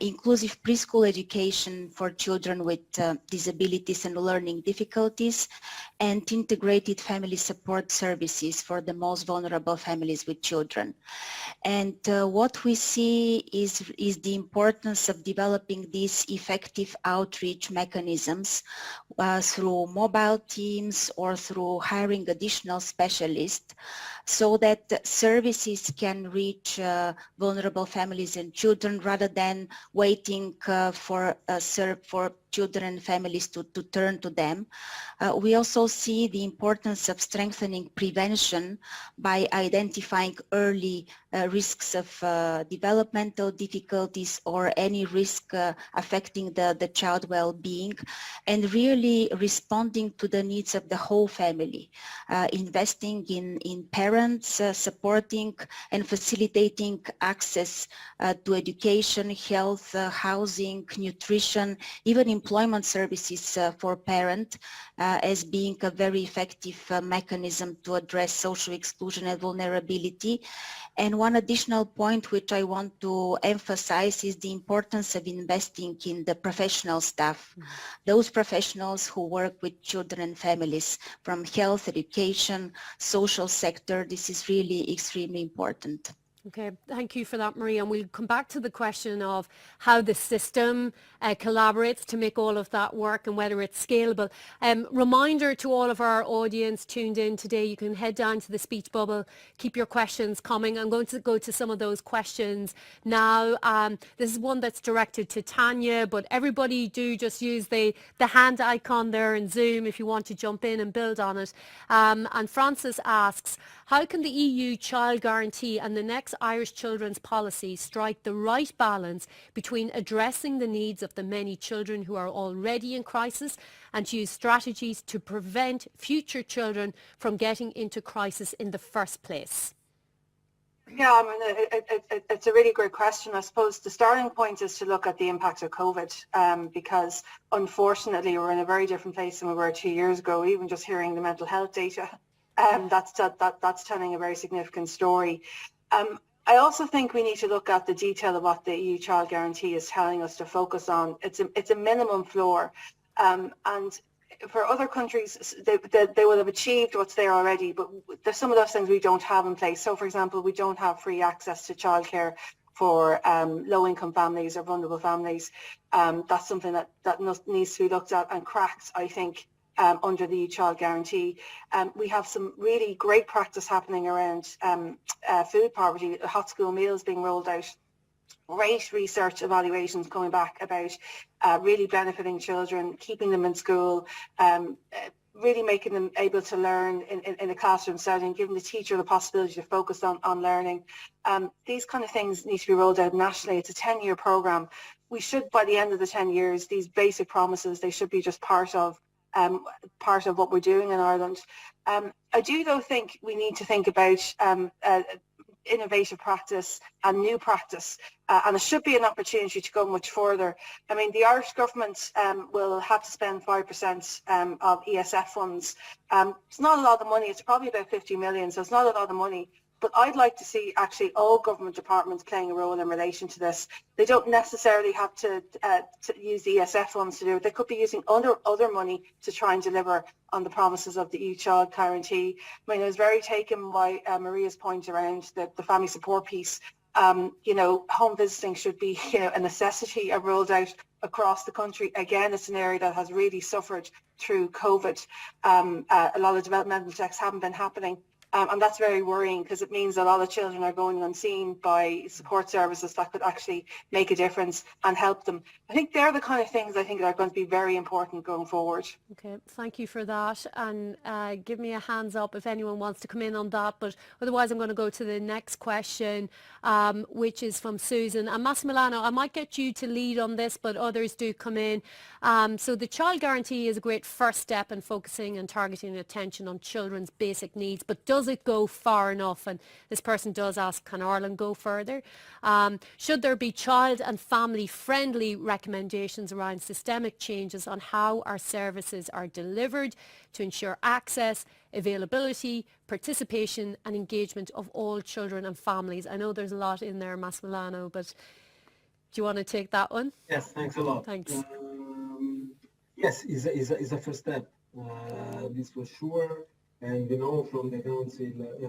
inclusive preschool education for children with disabilities and learning difficulties, and integrated family support services for the most vulnerable families with children. And what we see is the importance of developing these effective outreach mechanisms through mobile teams or through hiring additional specialists, so that services can reach vulnerable families and children rather than waiting for children and families to turn to them. We also see the importance of strengthening prevention by identifying early risks of developmental difficulties or any risk affecting the child well-being, and really responding to the needs of the whole family, investing in parents, supporting and facilitating access to education, health, housing, nutrition, even employment services for parents as being a very effective mechanism to address social exclusion and vulnerability. And one additional point which I want to emphasize is the importance of investing in the professional staff, those professionals who work with children and families from health, education, social sector. This is really extremely important. Okay, thank you for that, Maria. And we'll come back to the question of how the system collaborates to make all of that work and whether it's scalable. Reminder to all of our audience tuned in today, you can head down to the speech bubble, keep your questions coming. I'm going to go to some of those questions now. This is one that's directed to Tanya, but everybody do just use the hand icon there in Zoom if you want to jump in and build on it. And Francis asks, how can the EU Child Guarantee and the next Irish Children's Policy strike the right balance between addressing the needs of the many children who are already in crisis and use strategies to prevent future children from getting into crisis in the first place? Yeah, I mean, it's a really great question. I suppose the starting point is to look at the impact of COVID, because unfortunately we're in a very different place than we were 2 years ago. Even just hearing the mental health data, that's telling a very significant story. I also think we need to look at the detail of what the EU Child Guarantee is telling us to focus on. It's a minimum floor, and for other countries, they will have achieved what's there already, but there's some of those things we don't have in place. So, for example, we don't have free access to childcare for low-income families or vulnerable families. That's something that needs to be looked at and cracked, I think, under the EU Child Guarantee. We have some really great practice happening around food poverty, hot school meals being rolled out. Great research evaluations coming back about really benefiting children, keeping them in school, really making them able to learn in a classroom setting, giving the teacher the possibility to focus on learning. These kind of things need to be rolled out nationally. It's a 10-year programme. We should, by the end of the 10 years, these basic promises, they should be just part of what we're doing in Ireland. I do, though, think we need to think about innovative practice and new practice, and there should be an opportunity to go much further. I mean, the Irish government will have to spend 5% of ESF funds. It's not a lot of money. It's probably about 50 million, so it's not a lot of money. But I'd like to see actually all government departments playing a role in relation to this. They don't necessarily have to use the ESF funds to do it. They could be using other money to try and deliver on the promises of the EU Child Guarantee. I mean, I was very taken by Maria's point around the family support piece. Home visiting should be, a necessity rolled out across the country. Again, it's an area that has really suffered through COVID. A lot of developmental checks haven't been happening. And that's very worrying because it means a lot of children are going unseen by support services that could actually make a difference and help them. I think they're the kind of things I think are going to be very important going forward. Okay, thank you for that, and give me a hands up if anyone wants to come in on that, but otherwise I'm going to go to the next question, which is from Susan. And Massimiliano, I might get you to lead on this, but others do come in. So the Child Guarantee is a great first step in focusing and targeting attention on children's basic needs, but does it go far enough? And this person does ask, can Ireland go further? Should there be child and family friendly recommendations around systemic changes on how our services are delivered to ensure access, availability, participation and engagement of all children and families? I know there's a lot in there, Massimiliano, but do you want to take that one? Yes, thanks a lot. Thanks. Yes, is a first step, this for sure. And we know from the Council,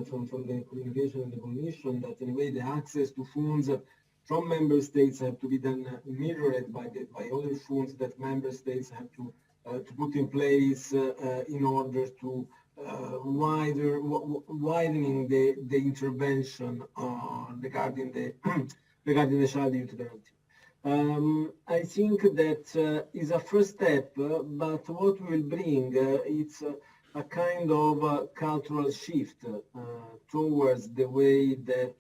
from the communication and the Commission, that in a way the access to funds from member states have to be then mirrored by other funds that member states have to put in place in order to widening the intervention regarding the child youth guarantee. I think that is a first step, but what will bring it's a kind of cultural shift towards the way that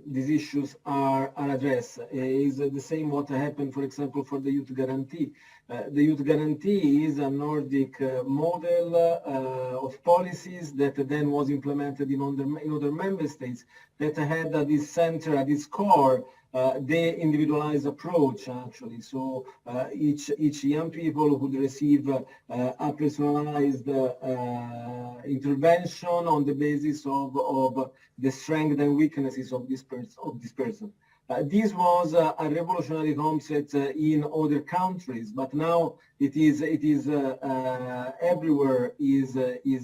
these issues are addressed. Is the same what happened, for example, for the youth guarantee. The youth guarantee is a Nordic model of policies that then was implemented in other member states that had at its center, at its core, the individualized approach, actually. So each young people would receive a personalized intervention on the basis of the strengths and weaknesses of this person. This was a revolutionary concept in other countries, but now it is everywhere is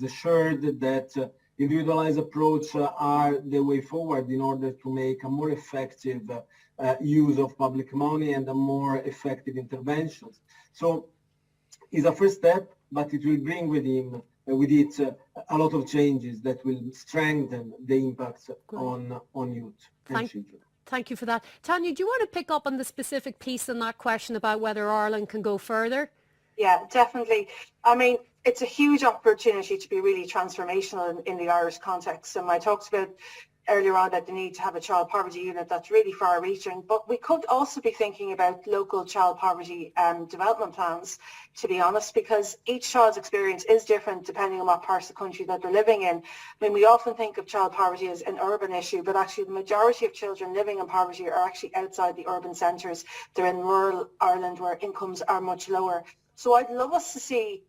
assured that individualized approach are the way forward in order to make a more effective use of public money and a more effective interventions. So it's a first step, but it will bring with it a lot of changes that will strengthen the impacts on youth and children. Thank you for that. Tanya, do you want to pick up on the specific piece in that question about whether Ireland can go further? Yeah, definitely. I mean, it's a huge opportunity to be really transformational in the Irish context. And I talked about earlier on that the need to have a child poverty unit that's really far-reaching, but we could also be thinking about local child poverty development plans, to be honest, because each child's experience is different depending on what parts of the country that they're living in. I mean, we often think of child poverty as an urban issue, but actually the majority of children living in poverty are actually outside the urban centres. They're in rural Ireland where incomes are much lower. So I'd love us to see,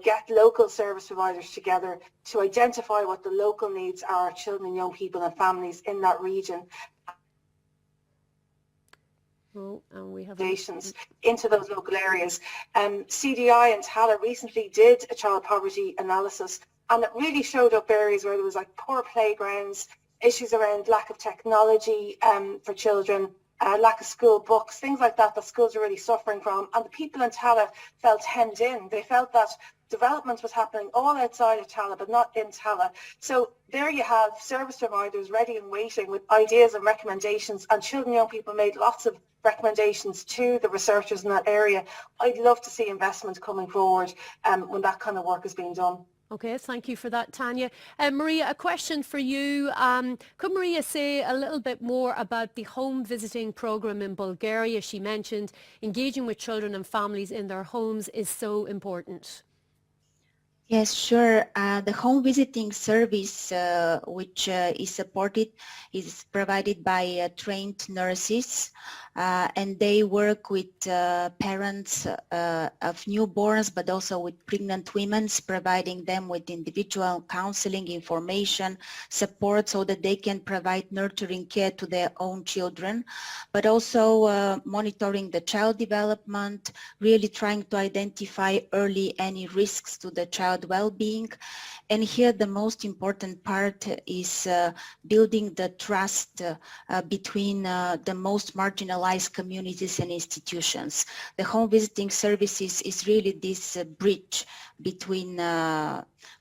get local service providers together to identify what the local needs are, children, young people and families in that region. Oh, and we have into those local areas. CDI and Tala recently did a child poverty analysis, and it really showed up areas where there was like poor playgrounds, issues around lack of technology for children, lack of school books, things like that schools are really suffering from. And the people in Tala felt hemmed in. They felt that development was happening all outside of Tala, but not in Tala. So there you have service providers ready and waiting with ideas and recommendations, and children and young people made lots of recommendations to the researchers in that area. I'd love to see investment coming forward when that kind of work is being done. Okay, thank you for that, Tanya. Maria, a question for you. Could Maria say a little bit more about the home visiting program in Bulgaria? She mentioned engaging with children and families in their homes is so important. Yes, sure. The home visiting service, which is provided by trained nurses, and they work with parents of newborns, but also with pregnant women, providing them with individual counseling, information, support, so that they can provide nurturing care to their own children, but also monitoring the child development, really trying to identify early any risks to the child well-being, And here the most important part is building the trust between the most marginalized communities and institutions. The home visiting services is really this bridge between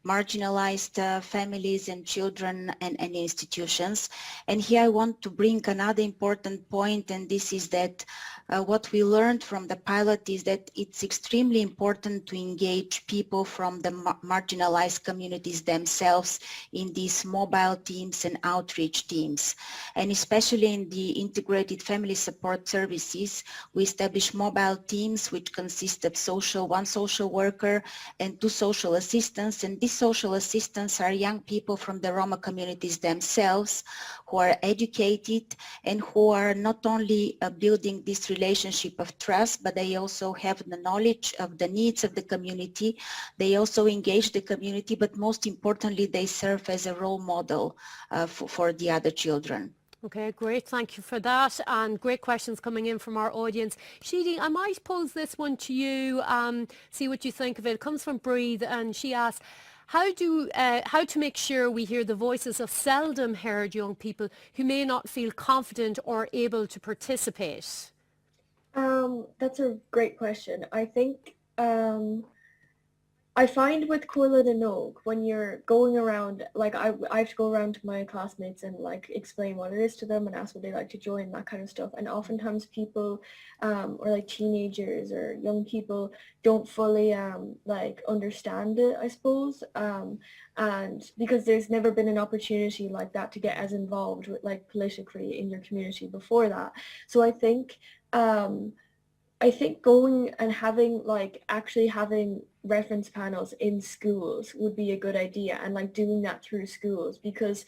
marginalized families and children and institutions. And here I want to bring another important point, and this is that what we learned from the pilot is that it's extremely important to engage people from the marginalized communities themselves in these mobile teams and outreach teams. And especially in the integrated family support services, we establish mobile teams which consist of one social worker and 2 social assistants. And these social assistants are young people from the Roma communities themselves who are educated and who are not only building this relationship of trust, but they also have the knowledge of the needs of the community. They also engage the community, but most importantly, they serve as a role model for the other children. Okay, great. Thank you for that. And great questions coming in from our audience. Shidi, I might pose this one to you, see what you think of it. It comes from Breathe, and she asks, how to make sure we hear the voices of seldom heard young people who may not feel confident or able to participate? That's a great question. I think I find with Cuala na Nóg, when you're going around, like I have to go around to my classmates and like explain what it is to them and ask what they like to join, that kind of stuff. And oftentimes people, or like teenagers or young people, don't fully like understand it, I suppose. And because there's never been an opportunity like that to get as involved with like politically in your community before that. So I think going and having actually having reference panels in schools would be a good idea, and like doing that through schools, because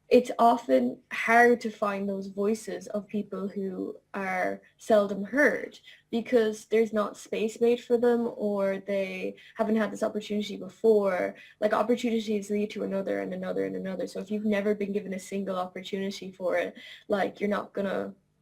it's often hard to find those voices of people who are seldom heard because there's not space made for them, or they haven't had this opportunity before. Like, opportunities lead to another and another and another. So if you've never been given a single opportunity for it, like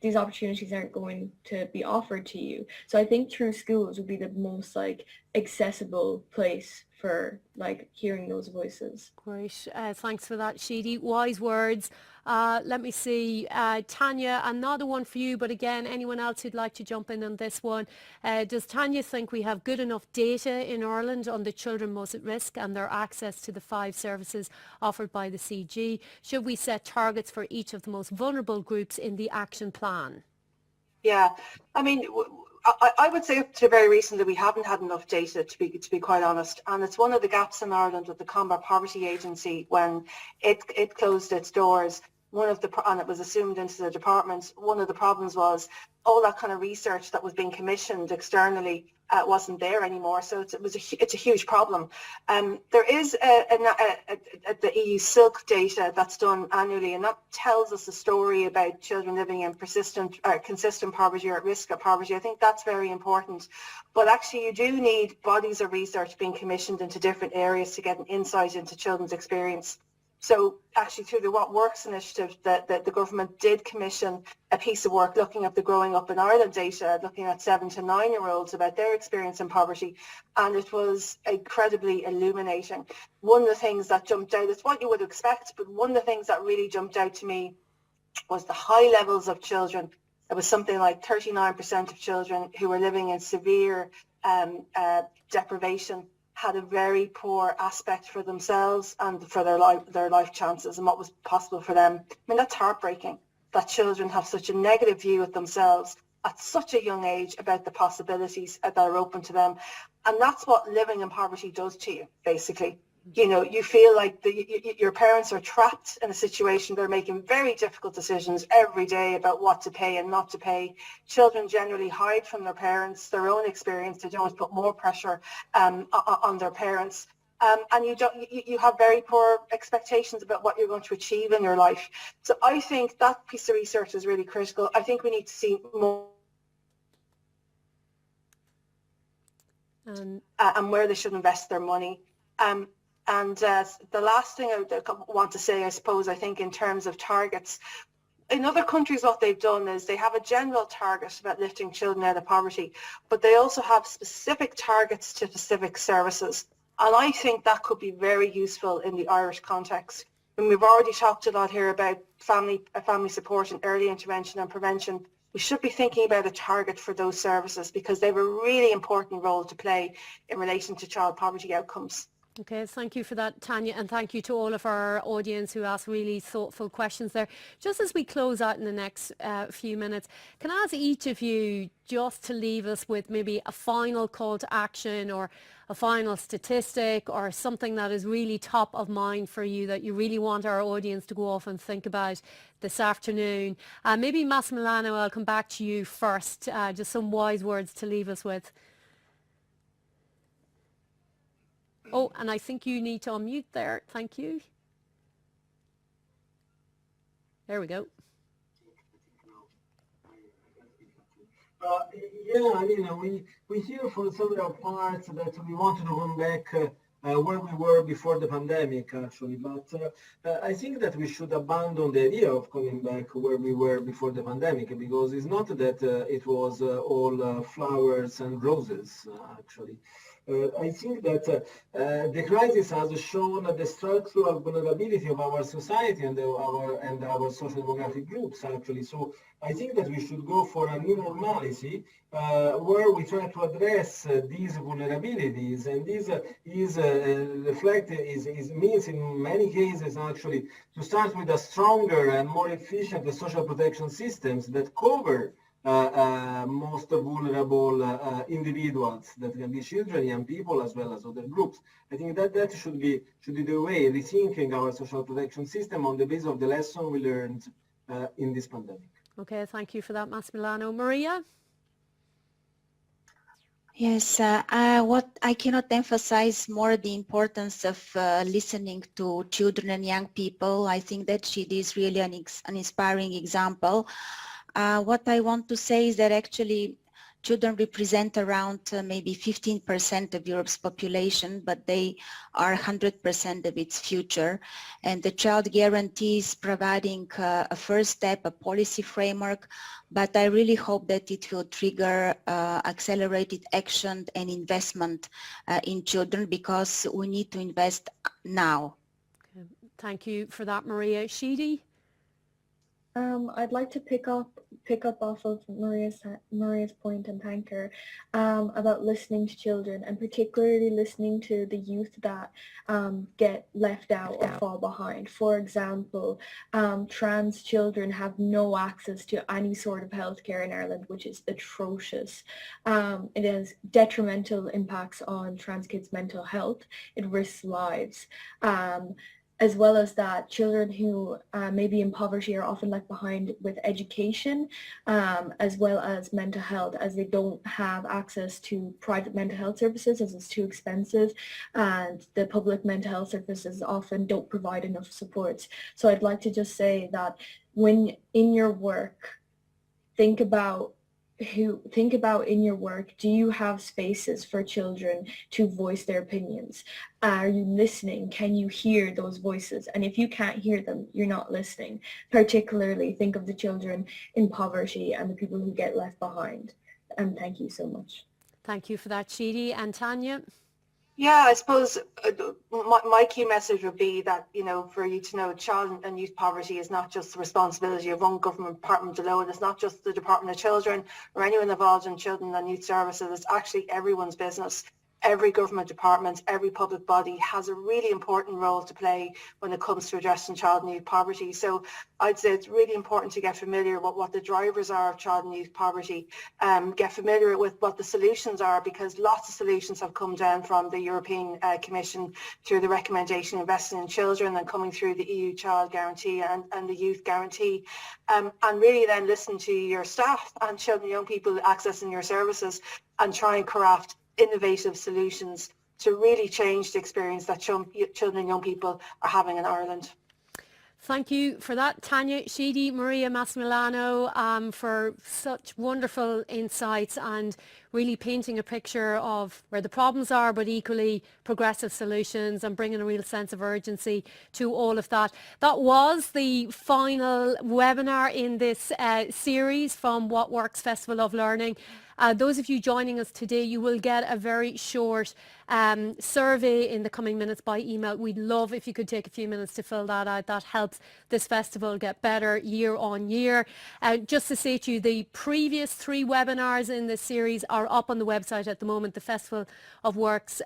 these opportunities aren't going to be offered to you. So I think through schools would be the most like accessible place for like hearing those voices. Great. Thanks for that, Shidi. Wise words. Let me see. Tanya, another one for you, but again, anyone else who'd like to jump in on this one. Does Tanya think we have good enough data in Ireland on the children most at risk and their access to the 5 services offered by the CG? Should we set targets for each of the most vulnerable groups in the action plan? Yeah, I mean, I would say up to very recently we haven't had enough data, to be quite honest, and it's one of the gaps in Ireland with the Combat Poverty Agency. When it closed its doors, and it was assumed into the department, one of the problems was all that kind of research that was being commissioned externally wasn't there anymore. So it's a huge problem. There is the EU Silk data that's done annually, and that tells us a story about children living in consistent poverty or at risk of poverty. I think that's very important. But actually, you do need bodies of research being commissioned into different areas to get an insight into children's experience. So actually, through the What Works initiative, the government did commission a piece of work looking at the Growing Up in Ireland data, looking at 7 to 9-year-olds about their experience in poverty, and it was incredibly illuminating. One of the things that jumped out, it's what you would expect, but one of the things that really jumped out to me was the high levels of children. It was something like 39% of children who were living in severe deprivation had a very poor aspect for themselves and for their life chances and what was possible for them. I mean, that's heartbreaking that children have such a negative view of themselves at such a young age about the possibilities that are open to them. And that's what living in poverty does to you, basically. You know, you feel like your parents are trapped in a situation. They're making very difficult decisions every day about what to pay and not to pay. Children generally hide from their parents, their own experience. They don't put more pressure on their parents. And you have very poor expectations about what you're going to achieve in your life. So I think that piece of research is really critical. I think we need to see more and where they should invest their money. And the last thing I want to say, I suppose, I think in terms of targets, in other countries what they've done is they have a general target about lifting children out of poverty, but they also have specific targets to specific services. And I think that could be very useful in the Irish context. And we've already talked a lot here about family support and early intervention and prevention. We should be thinking about a target for those services because they have a really important role to play in relation to child poverty outcomes. Okay, thank you for that, Tanya, and thank you to all of our audience who asked really thoughtful questions there. Just as we close out in the next few minutes, can I ask each of you just to leave us with maybe a final call to action or a final statistic or something that is really top of mind for you that you really want our audience to go off and think about this afternoon? Maybe Massimiliano, I'll come back to you first, just some wise words to leave us with. Oh, and I think you need to unmute there. Thank you. There we go. Yeah, I mean, we hear from several parts that we wanted to come back where we were before the pandemic, actually. But I think that we should abandon the idea of coming back where we were before the pandemic, because it's not that it was all flowers and roses, actually. I think that the crisis has shown the structural vulnerability of our society and our social demographic groups, actually. So I think that we should go for a new normality where we try to address these vulnerabilities, and this means in many cases actually to start with a stronger and more efficient social protection systems that cover most vulnerable individuals, that can be children, young people, as well as other groups. I think that should be the way, rethinking our social protection system on the basis of the lesson we learned in this pandemic. Okay, thank you for that, Massimiliano. Maria? Yes, what I cannot emphasize more the importance of listening to children and young people. I think that she is really an inspiring example. What I want to say is that actually children represent around maybe 15% of Europe's population, but they are 100% of its future. And the child guarantee is providing a first step, a policy framework, but I really hope that it will trigger accelerated action and investment in children, because we need to invest now. Okay. Thank you for that, Maria. Sheedy? I'd like to pick up off of Maria's point and thank her about listening to children, and particularly listening to the youth that get left out or fall behind. For example, trans children have no access to any sort of healthcare in Ireland, which is atrocious. It has detrimental impacts on trans kids' mental health. It risks lives. As well as that, children who may be in poverty are often left behind with education, as well as mental health, as they don't have access to private mental health services, as it's too expensive, and the public mental health services often don't provide enough supports. So I'd like to just say that when in your work, think about in your work, do you have spaces for children to voice their opinions? Are you listening? Can you hear those voices? And if you can't hear them, you're not listening. Particularly think of the children in poverty and the people who get left behind. And thank you so much. Thank you for that, Sheedy. And Tanya? Yeah, I suppose my key message would be that, for you to know, child and youth poverty is not just the responsibility of one government department alone. It's not just the Department of Children or anyone involved in children and youth services. It's actually everyone's business. Every government department, every public body has a really important role to play when it comes to addressing child and youth poverty. So I'd say it's really important to get familiar with what the drivers are of child and youth poverty, get familiar with what the solutions are, because lots of solutions have come down from the European Commission through the recommendation investing in children and coming through the EU Child Guarantee and the Youth Guarantee. And really then listen to your staff and children and young people accessing your services and try and craft innovative solutions to really change the experience that children and young people are having in Ireland. Thank you for that, Tanya, Sheedy, Maria, Massimiliano, for such wonderful insights and really painting a picture of where the problems are, but equally progressive solutions, and bringing a real sense of urgency to all of that. That was the final webinar in this series from What Works Festival of Learning. Those of you joining us today, you will get a very short survey in the coming minutes by email. We'd love if you could take a few minutes to fill that out. That helps this festival get better year on year. Just to say to you, the previous 3 webinars in this series are up on the website at the moment. The Festival of Works,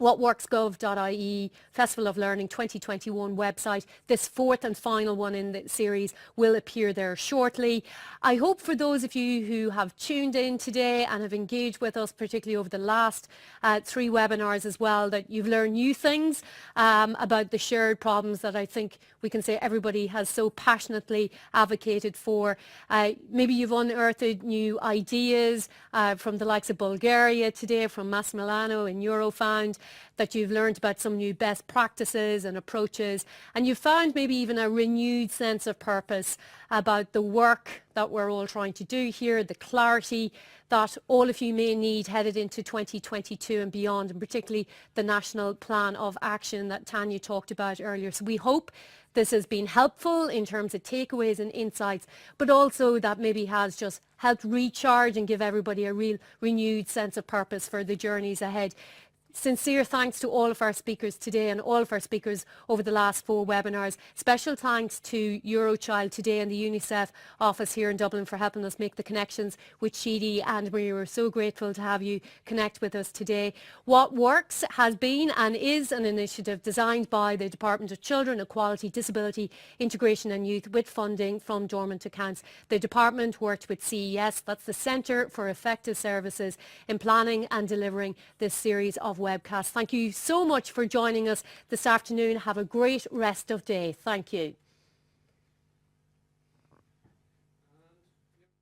whatworksgov.ie, Festival of Learning 2021 website. This 4th and final one in the series will appear there shortly. I hope for those of you who have tuned in today and have engaged with us, particularly over the last 3 webinars as well, that you've learned new things about the shared problems that I think we can say everybody has so passionately advocated for. Maybe you've unearthed new ideas from the likes of Bulgaria today, from Massimiliano in Eurofound, that you've learned about some new best practices and approaches, and you've found maybe even a renewed sense of purpose about the work that we're all trying to do here, the clarity that all of you may need headed into 2022 and beyond, and particularly the National Plan of Action that Tanya talked about earlier. So we hope this has been helpful in terms of takeaways and insights, but also that maybe has just helped recharge and give everybody a real renewed sense of purpose for the journeys ahead. Sincere thanks to all of our speakers today and all of our speakers over the last 4 webinars. Special thanks to Eurochild today and the UNICEF office here in Dublin for helping us make the connections with Chidi and Maria. We're so grateful to have you connect with us today. What Works has been and is an initiative designed by the Department of Children, Equality, Disability, Integration and Youth with funding from dormant accounts. The department worked with CES, that's the Centre for Effective Services, in planning and delivering this series of webcasts. Thank you so much for joining us this afternoon. Have a great rest of day. Thank you.